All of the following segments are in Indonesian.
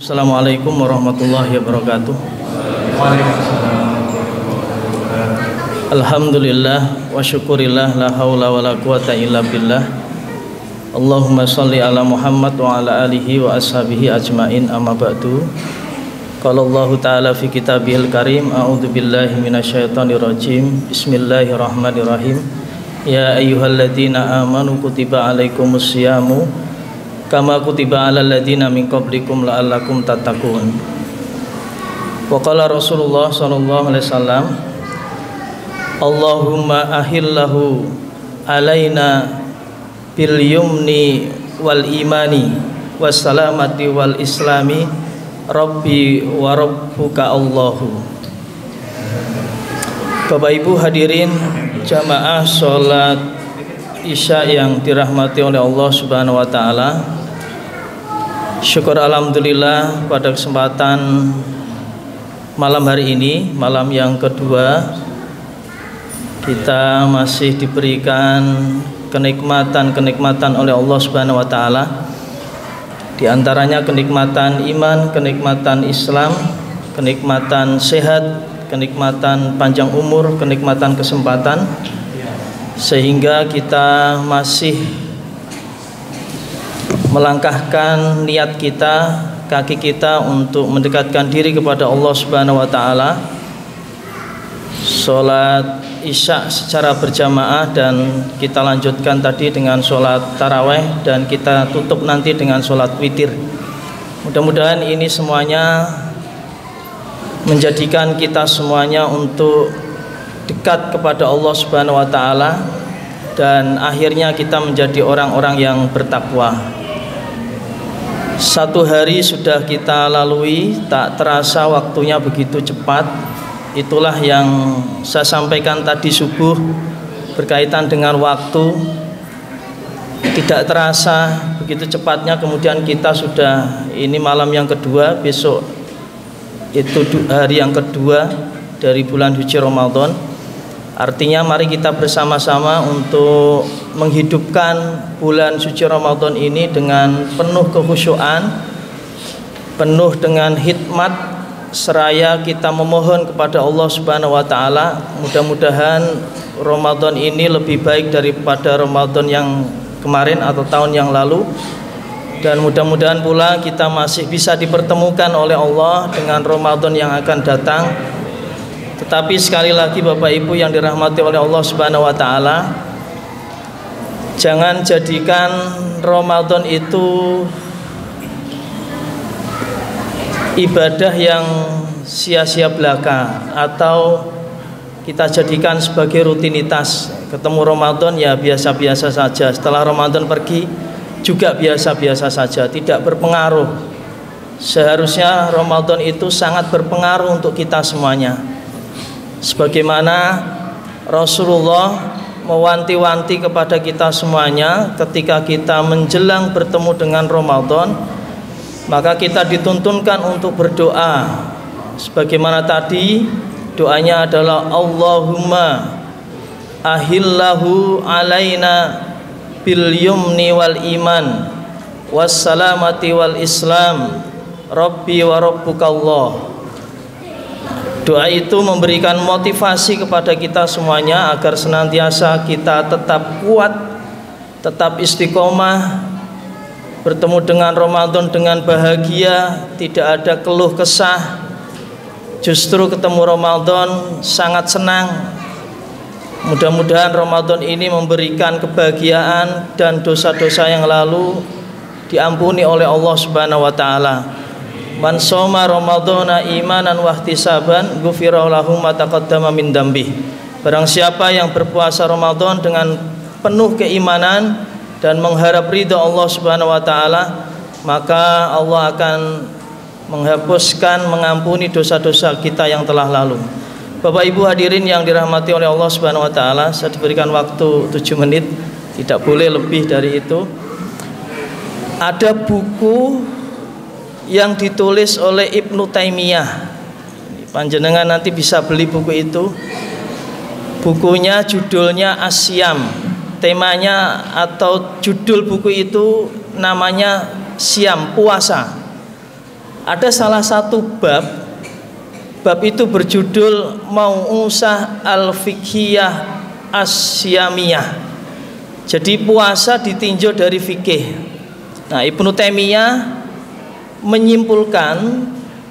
Assalamualaikum warahmatullahi wabarakatuh. Alhamdulillah wa syukurillah la haula wa la quwata illa billah. Allahumma shalli ala Muhammad wa ala alihi wa ashabihi ajmain, amma ba'du. Qala Allah ta'ala fi kitabihil karim, a'udzu billahi minasyaitonir rajim. Bismillahirrahmanirrahim. Ya ayyuhalladzina amanu kutiba alaikumus syamu kama kutiba alal ladzina min qablikum la'allakum tattaqun. Wa qala Rasulullah sallallahu alaihi wasallam, Allahumma ahillahu alaina bil yumni wal imani was salamati wal islami rabbi wa rabbuka Allahu. Bapak Ibu hadirin jamaah salat Isya yang dirahmati oleh Allah Subhanahu wa taala. Syukur alhamdulillah pada kesempatan malam hari ini, malam yang kedua, kita masih diberikan kenikmatan-kenikmatan oleh Allah Subhanahu wa taala. Di antaranya kenikmatan iman, kenikmatan Islam, kenikmatan sehat, kenikmatan panjang umur, kenikmatan kesempatan, sehingga kita masih melangkahkan niat kita, kaki kita untuk mendekatkan diri kepada Allah Subhanahu wa taala. Salat Isya secara berjamaah, dan kita lanjutkan tadi dengan salat tarawih, dan kita tutup nanti dengan salat witir. Mudah-mudahan ini semuanya menjadikan kita semuanya untuk dekat kepada Allah Subhanahu wa taala, dan akhirnya kita menjadi orang-orang yang bertakwa. Satu hari sudah kita lalui, tak terasa waktunya begitu cepat. Itulah yang saya sampaikan tadi subuh berkaitan dengan waktu. Tidak terasa begitu cepatnya, kemudian kita sudah, ini malam yang kedua, besok itu hari yang kedua dari bulan suci Ramadan. Artinya mari kita bersama-sama untuk menghidupkan bulan suci Ramadan ini dengan penuh kekhusyuan, penuh dengan hikmat, seraya kita memohon kepada Allah Subhanahu wa taala. Mudah-mudahan Ramadan ini lebih baik daripada Ramadan yang kemarin atau tahun yang lalu, dan mudah-mudahan pula kita masih bisa dipertemukan oleh Allah dengan Ramadan yang akan datang. Tetapi sekali lagi Bapak Ibu yang dirahmati oleh Allah Subhanahu wa taala, jangan jadikan Ramadan itu ibadah yang sia-sia belaka, atau kita jadikan sebagai rutinitas. Ketemu Ramadan ya biasa-biasa saja, setelah Ramadan pergi juga biasa-biasa saja, tidak berpengaruh. Seharusnya Ramadan itu sangat berpengaruh untuk kita semuanya. Sebagaimana Rasulullah mewanti-wanti kepada kita semuanya ketika kita menjelang bertemu dengan Ramadan, maka kita dituntunkan untuk berdoa. Sebagaimana tadi doanya adalah Allahumma ahillahu alaina bil yumni wal iman was salamati wal islam rabbi wa rabbuka Allah. Doa itu memberikan motivasi kepada kita semuanya agar senantiasa kita tetap kuat, tetap istiqomah, bertemu dengan Ramadan dengan bahagia, tidak ada keluh kesah. Justru ketemu Ramadan sangat senang. Mudah-mudahan Ramadan ini memberikan kebahagiaan, dan dosa-dosa yang lalu diampuni oleh Allah Subhanahu wa taala. Man shoma ramadhana imanan wa ihtisaban ghufira lahu ma taqaddama min dzambi. Barang siapa yang berpuasa Ramadan dengan penuh keimanan dan mengharap ridha Allah Subhanahu wa taala, maka Allah akan menghapuskan, mengampuni dosa-dosa kita yang telah lalu. Bapak Ibu hadirin yang dirahmati oleh Allah Subhanahu wa taala, saya diberikan waktu 7 menit, tidak boleh lebih dari itu. Ada buku yang ditulis oleh Ibnu Taimiyah. Panjenengan nanti bisa beli buku itu. Bukunya judulnya As-Syam. Temanya atau judul buku itu namanya Syam, puasa. Ada salah satu bab itu berjudul Mau'usah al-Fiqhiyah As-Syamiyah. Jadi puasa ditinjau dari fikih. Nah, Ibnu Taimiyah menyimpulkan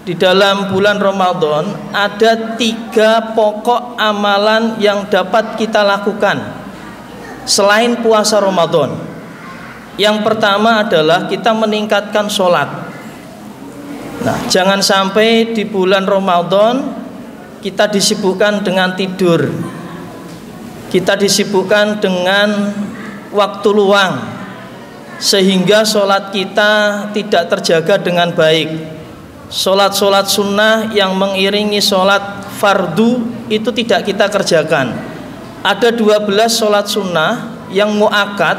di dalam bulan Ramadan ada 3 pokok amalan yang dapat kita lakukan selain puasa Ramadan. Yang pertama adalah kita meningkatkan sholat. Nah, jangan sampai di bulan Ramadan kita disibukkan dengan tidur, kita disibukkan dengan waktu luang, sehingga sholat kita tidak terjaga dengan baik. Sholat-sholat sunnah yang mengiringi sholat fardu itu tidak kita kerjakan. Ada 12 sholat sunnah yang muakkad,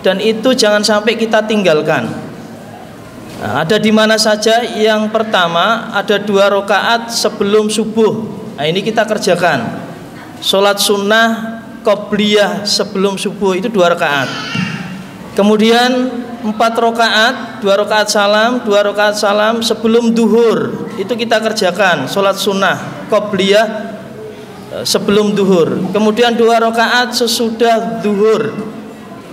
dan itu jangan sampai kita tinggalkan. Nah, ada di mana saja? Yang pertama ada 2 rakaat sebelum subuh. Nah, ini kita kerjakan. Sholat sunnah qobliyah sebelum subuh itu 2 rakaat. Kemudian 4 rakaat, 2 rakaat salam, 2 rakaat salam sebelum duhur. Itu kita kerjakan. Sholat sunnah qobliyah sebelum duhur. Kemudian 2 rakaat sesudah duhur.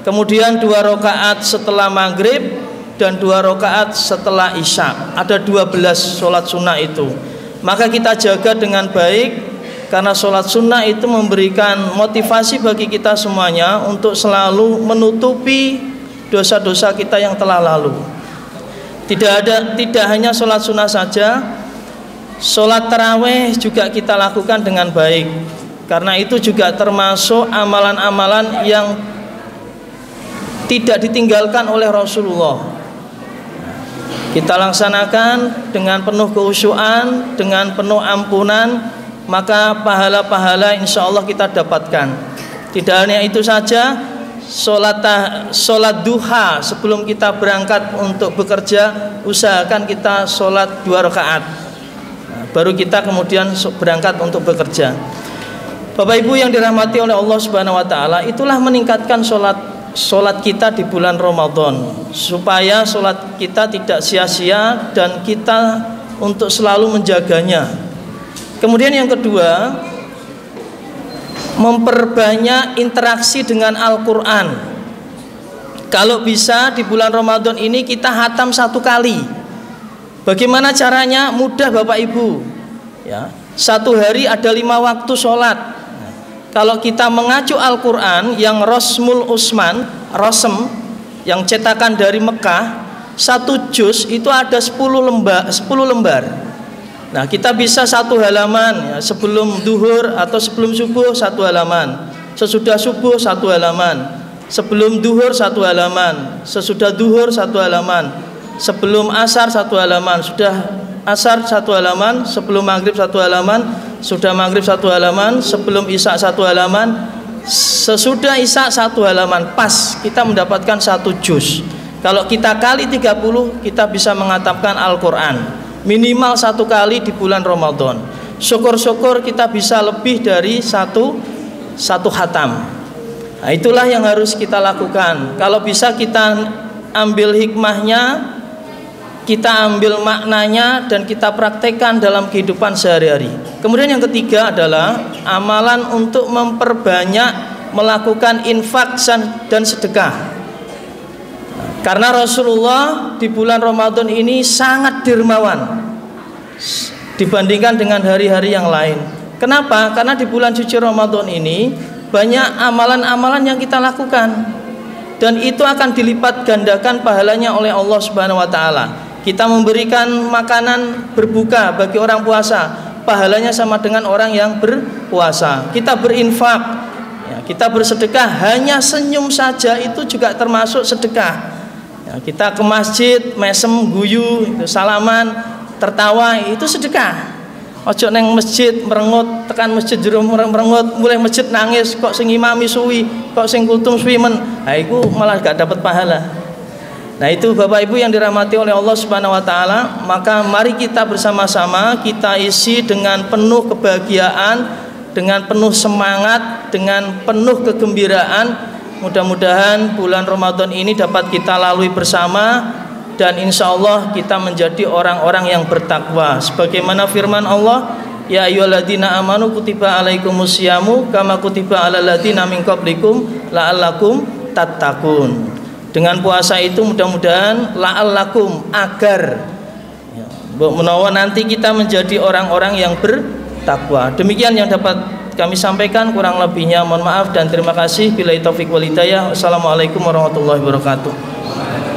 Kemudian 2 rakaat setelah maghrib dan 2 rakaat setelah isya. Ada 12 sholat sunnah itu. Maka kita jaga dengan baik, karena sholat sunnah itu memberikan motivasi bagi kita semuanya untuk selalu menutupi dosa-dosa kita yang telah lalu. Tidak hanya sholat sunnah saja, sholat taraweh juga kita lakukan dengan baik, karena itu juga termasuk amalan-amalan yang tidak ditinggalkan oleh Rasulullah. Kita laksanakan dengan penuh kekhusyuan, dengan penuh ampunan, maka pahala-pahala insya Allah kita dapatkan. Tidak hanya itu saja, sholat duha sebelum kita berangkat untuk bekerja, usahakan kita sholat 2 rakaat. Baru kita kemudian berangkat untuk bekerja. Bapak Ibu yang dirahmati oleh Allah Subhanahu wa taala, itulah meningkatkan sholat kita di bulan Ramadan, supaya sholat kita tidak sia-sia dan kita untuk selalu menjaganya. Kemudian yang kedua, memperbanyak interaksi dengan Al-Quran. Kalau bisa di bulan Ramadan ini kita khatam 1 kali. Bagaimana caranya? Mudah Bapak Ibu ya. 1 hari ada 5 waktu sholat. Kalau kita mengacu Al-Quran yang Rosmul Usman, Rosem, yang cetakan dari Mekah, 1 juz itu ada 10 lembar. Nah, kita bisa 1 halaman ya, sebelum duhur atau sebelum subuh 1 halaman, sesudah subuh 1 halaman, sebelum duhur 1 halaman, sesudah duhur 1 halaman, sebelum asar 1 halaman, sudah asar 1 halaman, sebelum maghrib 1 halaman, sudah maghrib 1 halaman, sebelum isya 1 halaman, sesudah isya 1 halaman. Pas kita mendapatkan 1 juz. Kalau kita kali 30, kita bisa menghatamkan Al-Quran minimal 1 kali di bulan Ramadan. Syukur-syukur kita bisa lebih dari satu khatam. Nah, itulah yang harus kita lakukan. Kalau bisa kita ambil hikmahnya, kita ambil maknanya, dan kita praktekkan dalam kehidupan sehari-hari. Kemudian yang ketiga adalah amalan untuk memperbanyak melakukan infak dan sedekah. Karena Rasulullah di bulan Ramadan ini sangat dermawan dibandingkan dengan hari-hari yang lain. Kenapa? Karena di bulan suci Ramadan ini banyak amalan-amalan yang kita lakukan, dan itu akan dilipat gandakan pahalanya oleh Allah Subhanahu wa taala. Kita memberikan makanan berbuka bagi orang puasa, pahalanya sama dengan orang yang berpuasa. Kita berinfak ya, kita bersedekah, hanya senyum saja itu juga termasuk sedekah ya. Kita ke masjid, mesem, guyu, salaman, tertawa, itu sedekah. Ojo neng masjid merengut, tekan masjid jero merengut, mulai masjid nangis, kok sing imami suwi, kok sing kultum suwi men, nah itu malah gak dapat pahala. Nah, itu Bapak Ibu yang dirahmati oleh Allah Subhanahu wa taala, maka mari kita bersama-sama kita isi dengan penuh kebahagiaan, dengan penuh semangat, dengan penuh kegembiraan. Mudah-mudahan bulan Ramadan ini dapat kita lalui bersama dan insya Allah kita menjadi orang-orang yang bertakwa. Sebagaimana firman Allah, ya ayyuhalladzina amanu kutiba alaikumusyamu kama kutiba alal ladzina min qablikum la'allakum tattaqun. Dengan puasa itu mudah-mudahan la'allakum, agar menawa nanti kita menjadi orang-orang yang bertakwa. Demikian yang dapat kami sampaikan, kurang lebihnya mohon maaf dan terima kasih. Billahi taufik wal hidayah. Wassalamualaikum warahmatullahi wabarakatuh.